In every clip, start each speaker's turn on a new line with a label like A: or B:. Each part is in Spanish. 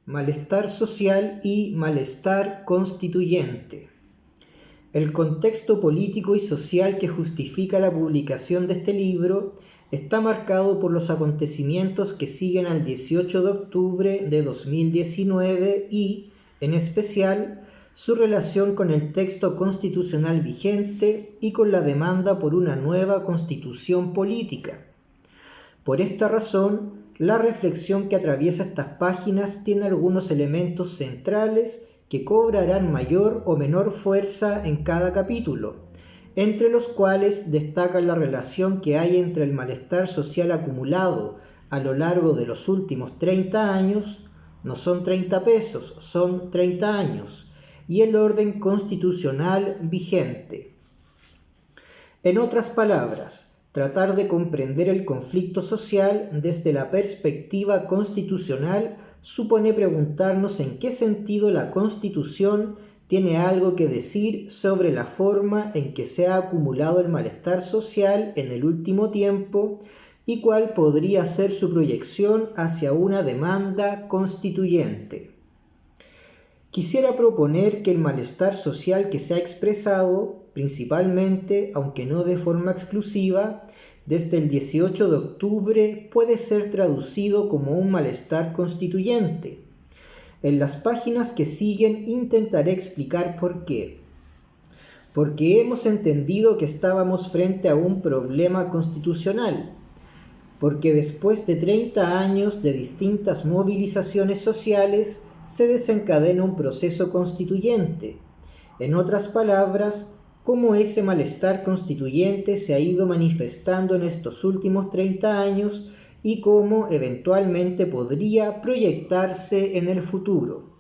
A: malestar social y malestar constituyente. El contexto político y social que justifica la publicación de este libro está marcado por los acontecimientos que siguen al 18 de octubre de 2019 y, en especial, su relación con el texto constitucional vigente y con la demanda por una nueva constitución política. Por esta razón, la reflexión que atraviesa estas páginas tiene algunos elementos centrales que cobrarán mayor o menor fuerza en cada capítulo, entre los cuales destacan la relación que hay entre el malestar social acumulado a lo largo de los últimos 30 años, no son 30 pesos, son 30 años, y el orden constitucional vigente. En otras palabras, tratar de comprender el conflicto social desde la perspectiva constitucional supone preguntarnos en qué sentido la Constitución tiene algo que decir sobre la forma en que se ha acumulado el malestar social en el último tiempo y cuál podría ser su proyección hacia una demanda constituyente. Quisiera proponer que el malestar social que se ha expresado, principalmente, aunque no de forma exclusiva, desde el 18 de octubre puede ser traducido como un malestar constituyente. En las páginas que siguen intentaré explicar por qué. Porque hemos entendido que estábamos frente a un problema constitucional. Porque después de 30 años de distintas movilizaciones sociales se desencadena un proceso constituyente. En otras palabras, cómo ese malestar constituyente se ha ido manifestando en estos últimos 30 años y cómo eventualmente podría proyectarse en el futuro.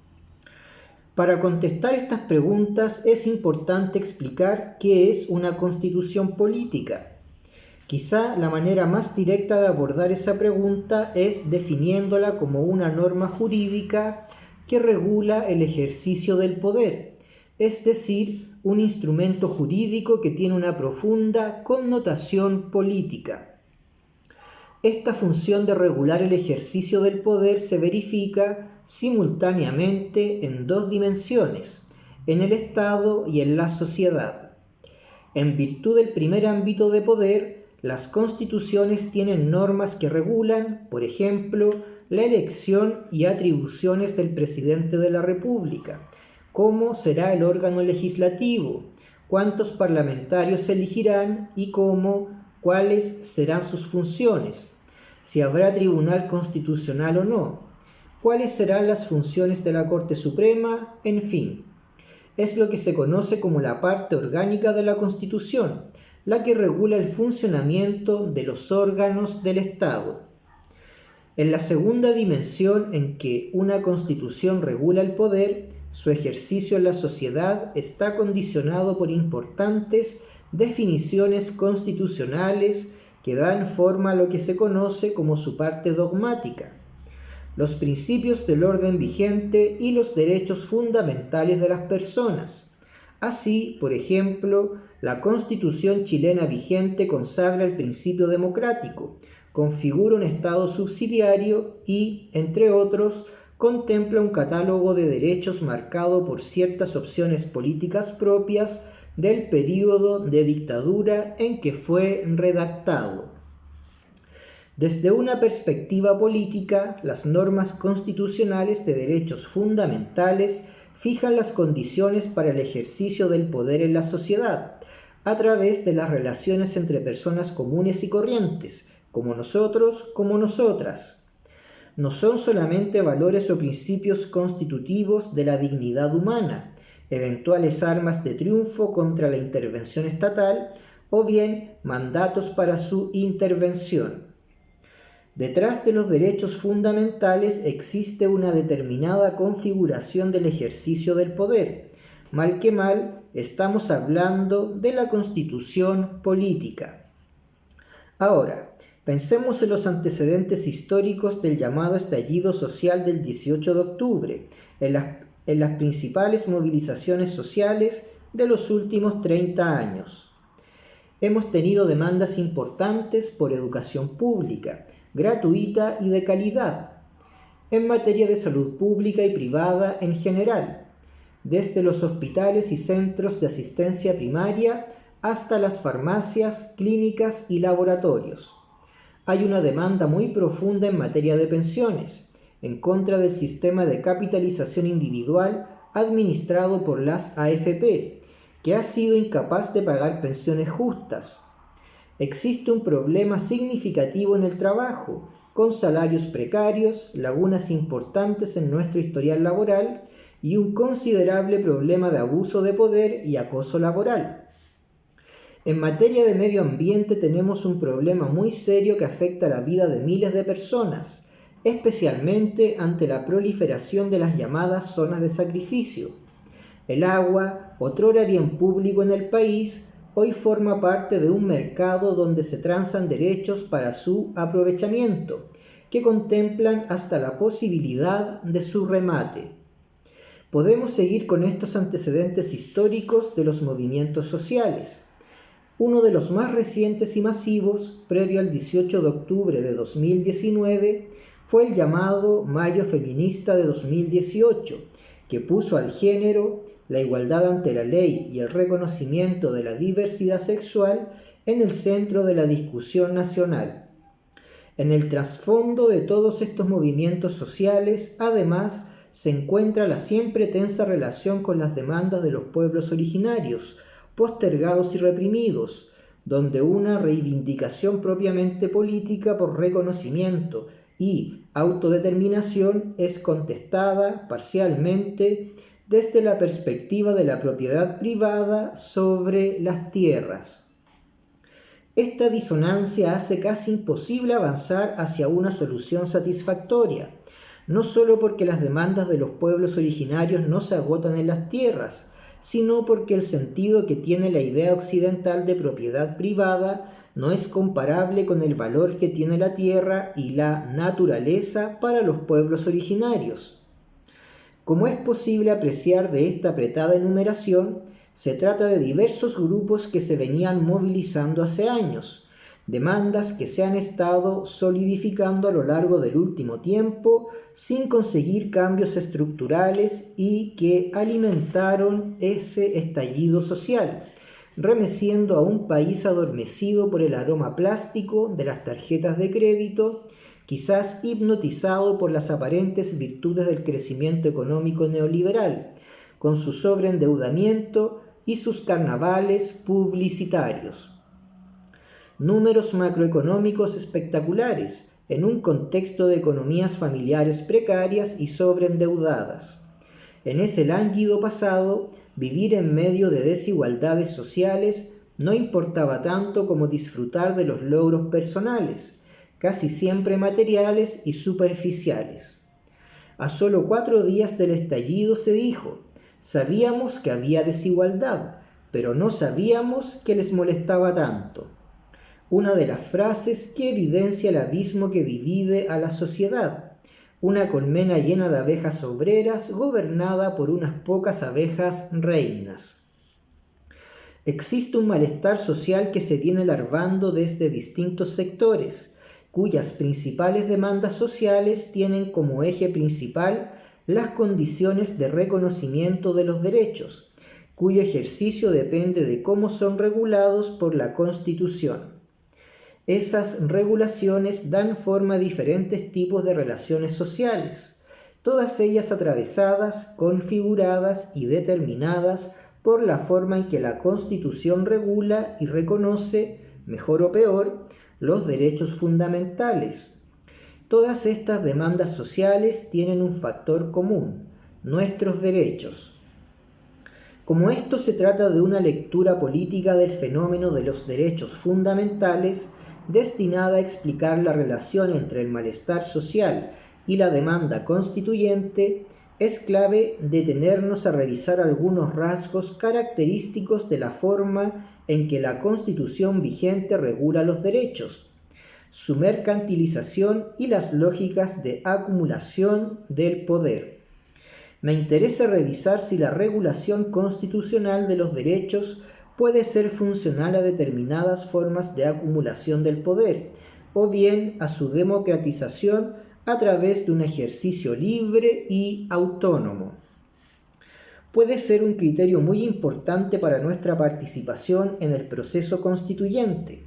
A: Para contestar estas preguntas es importante explicar qué es una constitución política. Quizá la manera más directa de abordar esa pregunta es definiéndola como una norma jurídica que regula el ejercicio del poder, es decir, un instrumento jurídico que tiene una profunda connotación política. Esta función de regular el ejercicio del poder se verifica simultáneamente en dos dimensiones, en el Estado y en la sociedad. En virtud del primer ámbito de poder, las constituciones tienen normas que regulan, por ejemplo, la elección y atribuciones del presidente de la República, cómo será el órgano legislativo, cuántos parlamentarios se elegirán y cuáles serán sus funciones, si habrá tribunal constitucional o no, cuáles serán las funciones de la Corte Suprema, en fin. Es lo que se conoce como la parte orgánica de la Constitución, la que regula el funcionamiento de los órganos del Estado. En la segunda dimensión en que una Constitución regula el poder, su ejercicio en la sociedad está condicionado por importantes definiciones constitucionales que dan forma a lo que se conoce como su parte dogmática, los principios del orden vigente y los derechos fundamentales de las personas. Así, por ejemplo, la Constitución chilena vigente consagra el principio democrático, configura un Estado subsidiario y, entre otros, contempla un catálogo de derechos marcado por ciertas opciones políticas propias del período de dictadura en que fue redactado. Desde una perspectiva política, las normas constitucionales de derechos fundamentales fijan las condiciones para el ejercicio del poder en la sociedad, a través de las relaciones entre personas comunes y corrientes, como nosotros, como nosotras. No son solamente valores o principios constitutivos de la dignidad humana, eventuales armas de triunfo contra la intervención estatal o bien mandatos para su intervención. Detrás de los derechos fundamentales existe una determinada configuración del ejercicio del poder. Mal que mal, estamos hablando de la Constitución política. Ahora, pensemos en los antecedentes históricos del llamado estallido social del 18 de octubre, en las principales movilizaciones sociales de los últimos 30 años. Hemos tenido demandas importantes por educación pública, gratuita y de calidad. en materia de salud pública y privada en general, desde los hospitales y centros de asistencia primaria hasta las farmacias, clínicas y laboratorios. Hay una demanda muy profunda en materia de pensiones, en contra del sistema de capitalización individual administrado por las AFP, que ha sido incapaz de pagar pensiones justas. Existe un problema significativo en el trabajo, con salarios precarios, lagunas importantes en nuestro historial laboral y un considerable problema de abuso de poder y acoso laboral. En materia de medio ambiente tenemos un problema muy serio que afecta la vida de miles de personas, especialmente ante la proliferación de las llamadas zonas de sacrificio. El agua, otrora bien público en el país, hoy forma parte de un mercado donde se transan derechos para su aprovechamiento, que contemplan hasta la posibilidad de su remate. Podemos seguir con estos antecedentes históricos de los movimientos sociales. Uno de los más recientes y masivos, previo al 18 de octubre de 2019, fue el llamado Mayo Feminista de 2018, que puso al género, la igualdad ante la ley y el reconocimiento de la diversidad sexual en el centro de la discusión nacional. En el trasfondo de todos estos movimientos sociales, además, se encuentra la siempre tensa relación con las demandas de los pueblos originarios, postergados y reprimidos, donde una reivindicación propiamente política por reconocimiento y autodeterminación es contestada parcialmente desde la perspectiva de la propiedad privada sobre las tierras. Esta disonancia hace casi imposible avanzar hacia una solución satisfactoria, no solo porque las demandas de los pueblos originarios no se agotan en las tierras, sino porque el sentido que tiene la idea occidental de propiedad privada no es comparable con el valor que tiene la tierra y la naturaleza para los pueblos originarios. Como es posible apreciar de esta apretada enumeración, se trata de diversos grupos que se venían movilizando hace años, demandas que se han estado solidificando a lo largo del último tiempo sin conseguir cambios estructurales y que alimentaron ese estallido social, remeciendo a un país adormecido por el aroma plástico de las tarjetas de crédito, quizás hipnotizado por las aparentes virtudes del crecimiento económico neoliberal, con su sobreendeudamiento y sus carnavales publicitarios. Números macroeconómicos espectaculares en un contexto de economías familiares precarias y sobreendeudadas. En ese lánguido pasado, vivir en medio de desigualdades sociales no importaba tanto como disfrutar de los logros personales, casi siempre materiales y superficiales. A solo 4 días del estallido se dijo: sabíamos que había desigualdad, pero no sabíamos que les molestaba tanto. Una de las frases que evidencia el abismo que divide a la sociedad, una colmena llena de abejas obreras gobernada por unas pocas abejas reinas. Existe un malestar social que se viene larvando desde distintos sectores, cuyas principales demandas sociales tienen como eje principal las condiciones de reconocimiento de los derechos, cuyo ejercicio depende de cómo son regulados por la Constitución. Esas regulaciones dan forma a diferentes tipos de relaciones sociales, todas ellas atravesadas, configuradas y determinadas por la forma en que la Constitución regula y reconoce, mejor o peor, los derechos fundamentales. Todas estas demandas sociales tienen un factor común: nuestros derechos. Como esto se trata de una lectura política del fenómeno de los derechos fundamentales, destinada a explicar la relación entre el malestar social y la demanda constituyente, es clave detenernos a revisar algunos rasgos característicos de la forma en que la Constitución vigente regula los derechos, su mercantilización y las lógicas de acumulación del poder. Me interesa revisar si la regulación constitucional de los derechos puede ser funcional a determinadas formas de acumulación del poder, o bien a su democratización a través de un ejercicio libre y autónomo. Puede ser un criterio muy importante para nuestra participación en el proceso constituyente.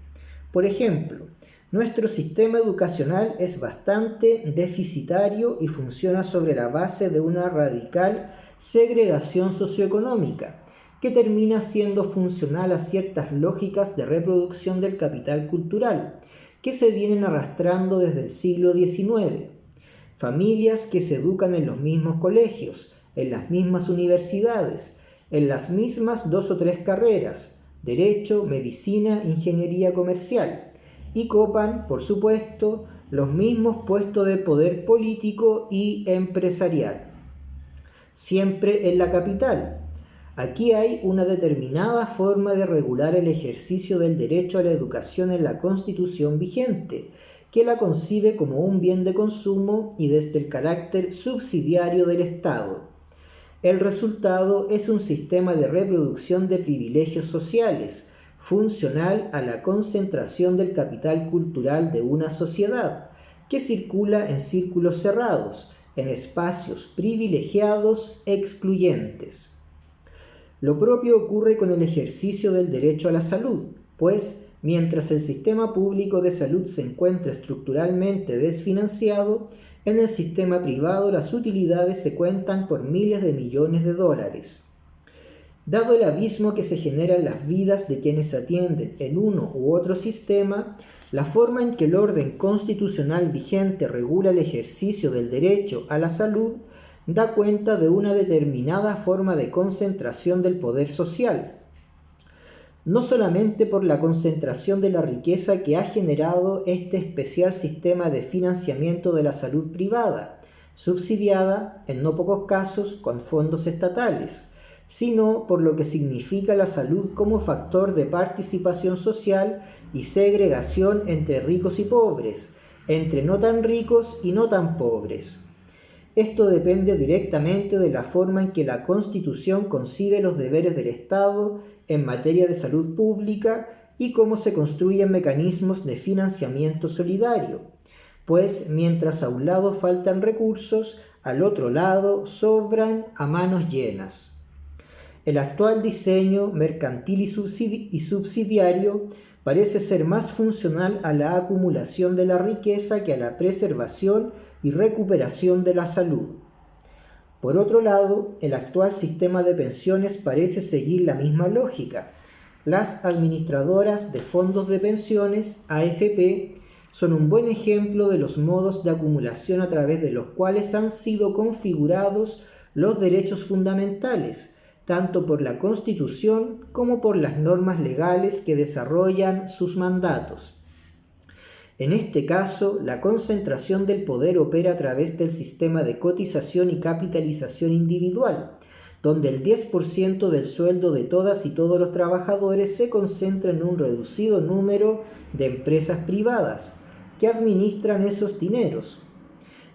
A: Por ejemplo, nuestro sistema educacional es bastante deficitario y funciona sobre la base de una radical segregación socioeconómica, que termina siendo funcional a ciertas lógicas de reproducción del capital cultural, que se vienen arrastrando desde el siglo XIX. Familias que se educan en los mismos colegios, en las mismas universidades, en las mismas 2 o 3 carreras, derecho, medicina, ingeniería comercial, y copan, por supuesto, los mismos puestos de poder político y empresarial. Siempre en la capital. Aquí hay una determinada forma de regular el ejercicio del derecho a la educación en la Constitución vigente, que la concibe como un bien de consumo y desde el carácter subsidiario del Estado. El resultado es un sistema de reproducción de privilegios sociales, funcional a la concentración del capital cultural de una sociedad, que circula en círculos cerrados, en espacios privilegiados excluyentes. Lo propio ocurre con el ejercicio del derecho a la salud, pues mientras el sistema público de salud se encuentra estructuralmente desfinanciado, en el sistema privado las utilidades se cuentan por miles de millones de dólares. Dado el abismo que se genera en las vidas de quienes atienden en uno u otro sistema, la forma en que el orden constitucional vigente regula el ejercicio del derecho a la salud da cuenta de una determinada forma de concentración del poder social, no solamente por la concentración de la riqueza que ha generado este especial sistema de financiamiento de la salud privada, subsidiada, en no pocos casos, con fondos estatales, sino por lo que significa la salud como factor de participación social y segregación entre ricos y pobres, entre no tan ricos y no tan pobres. Esto depende directamente de la forma en que la Constitución concibe los deberes del Estado en materia de salud pública y cómo se construyen mecanismos de financiamiento solidario, pues mientras a un lado faltan recursos, al otro lado sobran a manos llenas. El actual diseño mercantil y subsidiario parece ser más funcional a la acumulación de la riqueza que a la preservación y recuperación de la salud. Por otro lado, el actual sistema de pensiones parece seguir la misma lógica. Las administradoras de fondos de pensiones, AFP, son un buen ejemplo de los modos de acumulación a través de los cuales han sido configurados los derechos fundamentales, tanto por la Constitución como por las normas legales que desarrollan sus mandatos. En este caso, la concentración del poder opera a través del sistema de cotización y capitalización individual, donde el 10% del sueldo de todas y todos los trabajadores se concentra en un reducido número de empresas privadas que administran esos dineros.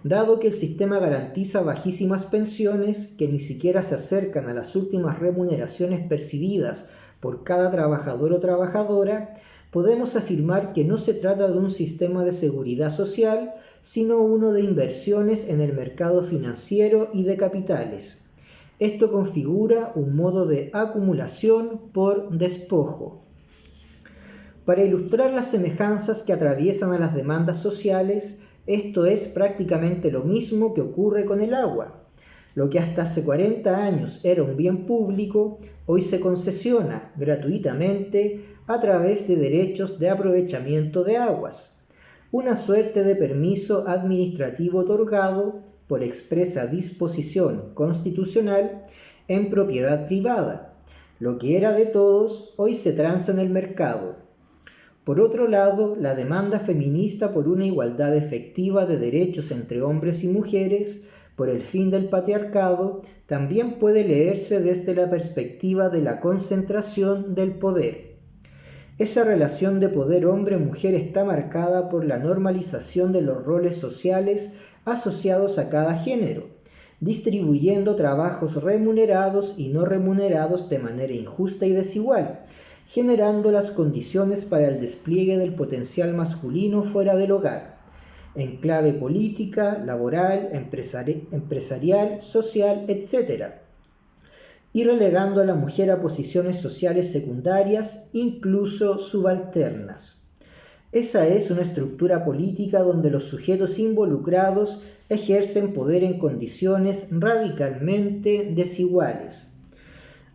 A: Dado que el sistema garantiza bajísimas pensiones que ni siquiera se acercan a las últimas remuneraciones percibidas por cada trabajador o trabajadora, podemos afirmar que no se trata de un sistema de seguridad social, sino uno de inversiones en el mercado financiero y de capitales. Esto configura un modo de acumulación por despojo. Para ilustrar las semejanzas que atraviesan a las demandas sociales, esto es prácticamente lo mismo que ocurre con el agua. Lo que hasta hace 40 años era un bien público, hoy se concesiona gratuitamente a través de derechos de aprovechamiento de aguas, una suerte de permiso administrativo otorgado por expresa disposición constitucional en propiedad privada. Lo que era de todos hoy se transa en el mercado. Por otro lado, la demanda feminista por una igualdad efectiva de derechos entre hombres y mujeres, por el fin del patriarcado, también puede leerse desde la perspectiva de la concentración del poder. Esa relación de poder hombre-mujer está marcada por la normalización de los roles sociales asociados a cada género, distribuyendo trabajos remunerados y no remunerados de manera injusta y desigual, generando las condiciones para el despliegue del potencial masculino fuera del hogar. en clave política, laboral, empresarial, social, etc., y relegando a la mujer a posiciones sociales secundarias, incluso subalternas. Esa es una estructura política donde los sujetos involucrados ejercen poder en condiciones radicalmente desiguales.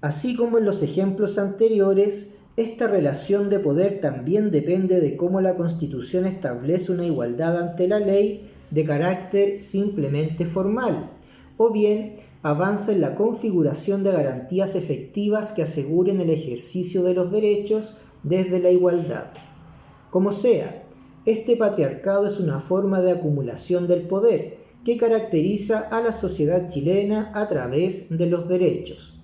A: Así como en los ejemplos anteriores, esta relación de poder también depende de cómo la Constitución establece una igualdad ante la ley de carácter simplemente formal, o bien avanza en la configuración de garantías efectivas que aseguren el ejercicio de los derechos desde la igualdad. Como sea, este patriarcado es una forma de acumulación del poder que caracteriza a la sociedad chilena a través de los derechos.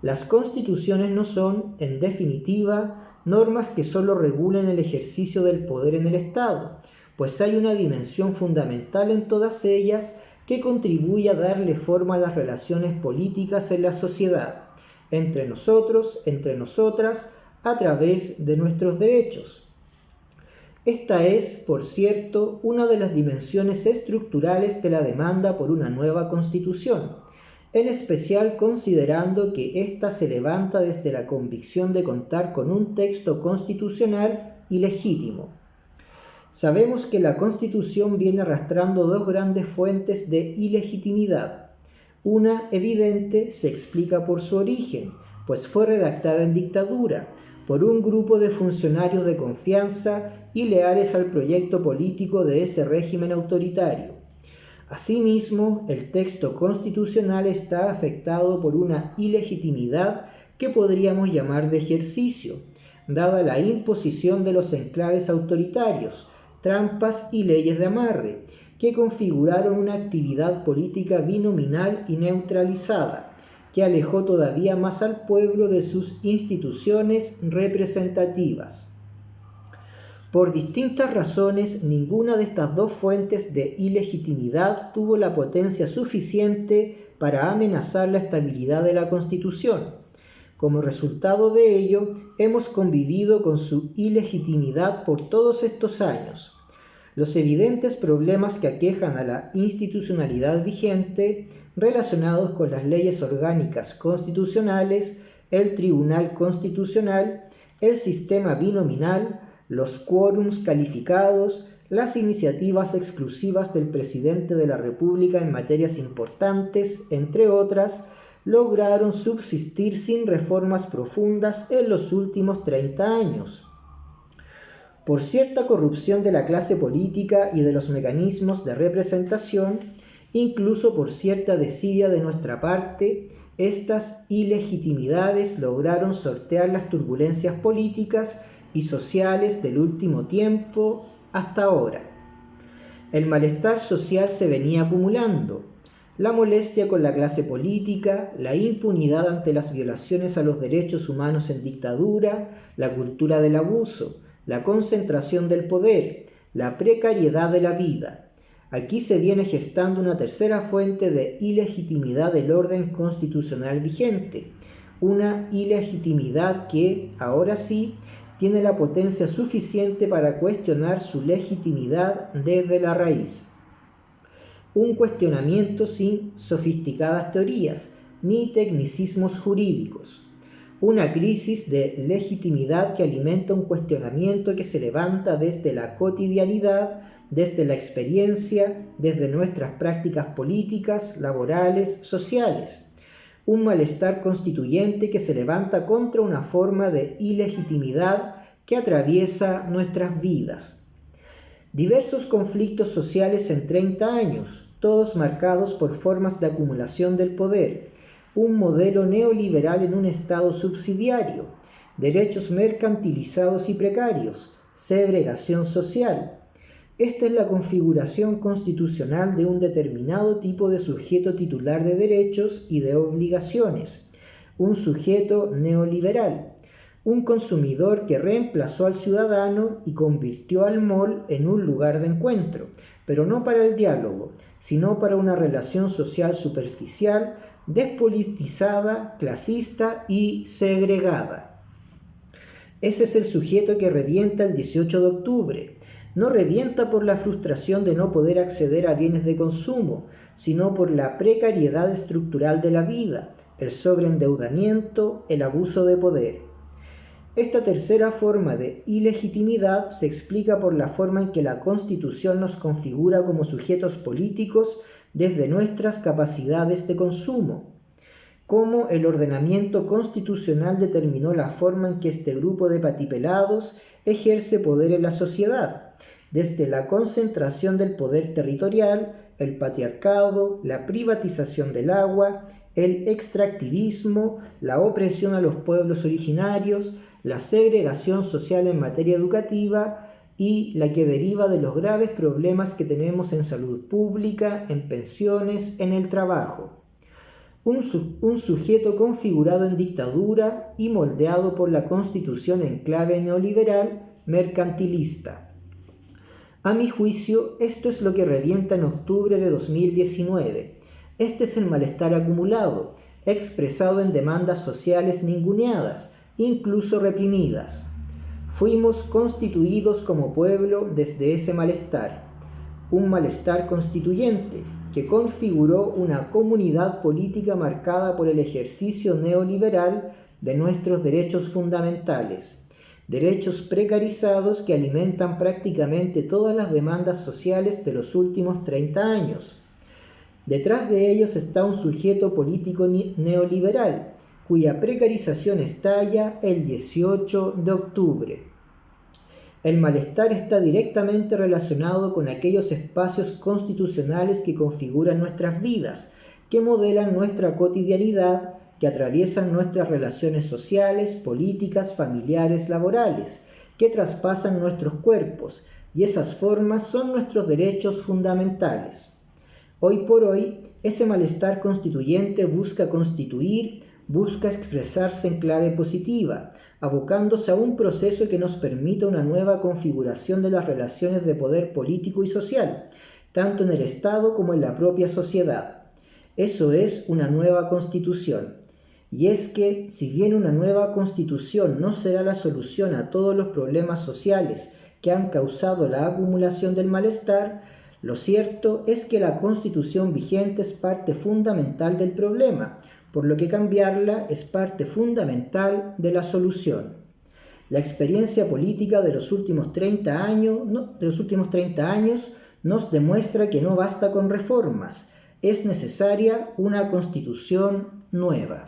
A: Las constituciones no son, en definitiva, normas que solo regulen el ejercicio del poder en el Estado, pues hay una dimensión fundamental en todas ellas que contribuye a darle forma a las relaciones políticas en la sociedad, entre nosotros, entre nosotras, a través de nuestros derechos. Esta es, por cierto, una de las dimensiones estructurales de la demanda por una nueva Constitución, en especial considerando que ésta se levanta desde la convicción de contar con un texto constitucional ilegítimo. Sabemos que la Constitución viene arrastrando dos grandes fuentes de ilegitimidad. Una evidente se explica por su origen, pues fue redactada en dictadura, por un grupo de funcionarios de confianza y leales al proyecto político de ese régimen autoritario. Asimismo, el texto constitucional está afectado por una ilegitimidad que podríamos llamar de ejercicio, dada la imposición de los enclaves autoritarios, trampas y leyes de amarre, que configuraron una actividad política binominal y neutralizada, que alejó todavía más al pueblo de sus instituciones representativas. Por distintas razones, ninguna de estas dos fuentes de ilegitimidad tuvo la potencia suficiente para amenazar la estabilidad de la Constitución. Como resultado de ello, hemos convivido con su ilegitimidad por todos estos años. Los evidentes problemas que aquejan a la institucionalidad vigente, relacionados con las leyes orgánicas constitucionales, el Tribunal Constitucional, el sistema binominal, los quórums calificados, las iniciativas exclusivas del presidente de la República en materias importantes, entre otras, lograron subsistir sin reformas profundas en los últimos 30 años. Por cierta corrupción de la clase política y de los mecanismos de representación, incluso por cierta desidia de nuestra parte, estas ilegitimidades lograron sortear las turbulencias políticas y sociales del último tiempo hasta ahora. El malestar social se venía acumulando, la molestia con la clase política, la impunidad ante las violaciones a los derechos humanos en dictadura, la cultura del abuso, la concentración del poder, la precariedad de la vida. Aquí se viene gestando una tercera fuente de ilegitimidad del orden constitucional vigente, una ilegitimidad que, ahora sí, tiene la potencia suficiente para cuestionar su legitimidad desde la raíz. Un cuestionamiento sin sofisticadas teorías ni tecnicismos jurídicos. Una crisis de legitimidad que alimenta un cuestionamiento que se levanta desde la cotidianidad, desde la experiencia, desde nuestras prácticas políticas, laborales, sociales. Un malestar constituyente que se levanta contra una forma de ilegitimidad que atraviesa nuestras vidas. Diversos conflictos sociales en 30 años, todos marcados por formas de acumulación del poder, un modelo neoliberal en un Estado subsidiario, derechos mercantilizados y precarios, segregación social. Esta es la configuración constitucional de un determinado tipo de sujeto titular de derechos y de obligaciones, un sujeto neoliberal, un consumidor que reemplazó al ciudadano y convirtió al mall en un lugar de encuentro, pero no para el diálogo, sino para una relación social superficial, despolitizada, clasista y segregada. Ese es el sujeto que revienta el 18 de octubre, no revienta por la frustración de no poder acceder a bienes de consumo, sino por la precariedad estructural de la vida, el sobreendeudamiento, el abuso de poder. Esta tercera forma de ilegitimidad se explica por la forma en que la Constitución nos configura como sujetos políticos desde nuestras capacidades de consumo. Cómo el ordenamiento constitucional determinó la forma en que este grupo de patipelados ejerce poder en la sociedad, desde la concentración del poder territorial, el patriarcado, la privatización del agua, el extractivismo, la opresión a los pueblos originarios, la segregación social en materia educativa y la que deriva de los graves problemas que tenemos en salud pública, en pensiones, en el trabajo. Un sujeto configurado en dictadura y moldeado por la Constitución en clave neoliberal mercantilista. A mi juicio, esto es lo que revienta en octubre de 2019. Este es el malestar acumulado, expresado en demandas sociales ninguneadas, incluso reprimidas. Fuimos constituidos como pueblo desde ese malestar, un malestar constituyente que configuró una comunidad política marcada por el ejercicio neoliberal de nuestros derechos fundamentales, derechos precarizados que alimentan prácticamente todas las demandas sociales de los últimos 30 años. Detrás de ellos está un sujeto político neoliberal, cuya precarización estalla el 18 de octubre. El malestar está directamente relacionado con aquellos espacios constitucionales que configuran nuestras vidas, que modelan nuestra cotidianidad, que atraviesan nuestras relaciones sociales, políticas, familiares, laborales, que traspasan nuestros cuerpos, y esas formas son nuestros derechos fundamentales. Hoy por hoy, ese malestar constituyente busca constituir, busca expresarse en clave positiva, abocándose a un proceso que nos permita una nueva configuración de las relaciones de poder político y social, tanto en el Estado como en la propia sociedad. Eso es una nueva constitución. Y es que, si bien una nueva constitución no será la solución a todos los problemas sociales que han causado la acumulación del malestar, lo cierto es que la constitución vigente es parte fundamental del problema, por lo que cambiarla es parte fundamental de la solución. La experiencia política de los últimos 30 años nos demuestra que no basta con reformas, es necesaria una constitución nueva.